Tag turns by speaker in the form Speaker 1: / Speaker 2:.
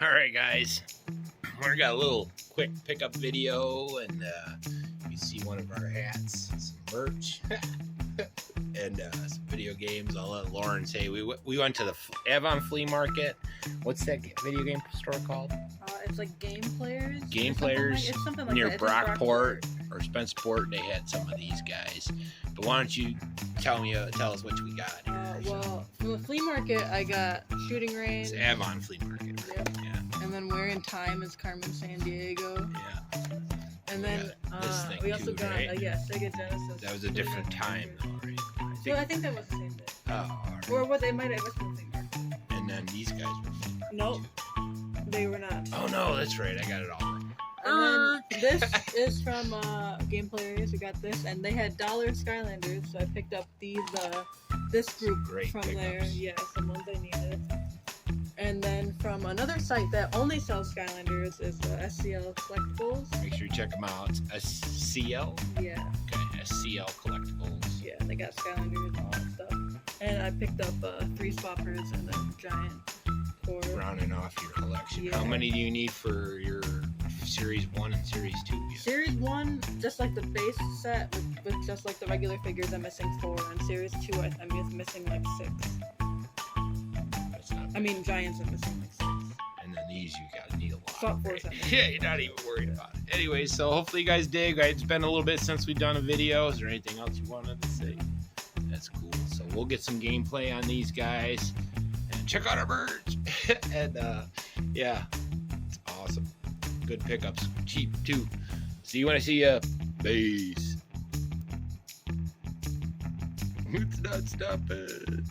Speaker 1: Alright guys, we got a little quick pickup video, and you see one of our hats, some merch, and some video games. I'll let Lauren say we went to the Avon Flea Market. What's that video game store called?
Speaker 2: It's like Game Players.
Speaker 1: Game Players.
Speaker 2: It's something like
Speaker 1: near
Speaker 2: that.
Speaker 1: Brockport or Spenceport. They had some of these guys. But why don't you tell us what we got here?
Speaker 2: Well, from the flea market, I got shooting range.
Speaker 1: It's Avon Flea Market. Right?
Speaker 2: Yep.
Speaker 1: Yeah.
Speaker 2: And then Where in Time is Carmen San Diego.
Speaker 1: Yeah.
Speaker 2: And then we also got
Speaker 1: right?
Speaker 2: Sega Genesis.
Speaker 1: That was a different time though, right?
Speaker 2: I think that was the same day.
Speaker 1: Oh, right.
Speaker 2: Or what they might have been the flea market.
Speaker 1: And then these guys were.
Speaker 2: Nope, they were not.
Speaker 1: Oh no, that's right. I got it all.
Speaker 2: And then this is from Game Players. We got this, and they had dollar Skylanders, so I picked up these this group
Speaker 1: Great
Speaker 2: from
Speaker 1: pickups.
Speaker 2: there. Yeah, some ones I needed. And then from another site that only sells Skylanders is SCL Collectables.
Speaker 1: Make sure you check them out. SCL.
Speaker 2: Yeah.
Speaker 1: Okay, SCL Collectables.
Speaker 2: Yeah, they got Skylanders and all that stuff. And I picked up 3 swappers and a giant core.
Speaker 1: Rounding off your collection.
Speaker 2: Yeah.
Speaker 1: How many do you need for your Series 1 and Series 2?
Speaker 2: Series 1, just like the base set with just like the regular figures, I'm missing 4. And Series 2, I'm just missing like 6.
Speaker 1: That's not bad.
Speaker 2: I mean, Giants are missing like 6.
Speaker 1: And then these you need a lot.
Speaker 2: Swap 4
Speaker 1: right? Yeah, you're not even worried about it. Anyway, so hopefully you guys dig. It's been a little bit since we've done a video. Is there anything else you wanted to say? That's cool. So we'll get some gameplay on these guys. And check out our birds. And yeah, it's awesome. Good pickups. Cheap too. See you when I see ya. Peace. It's not stopping.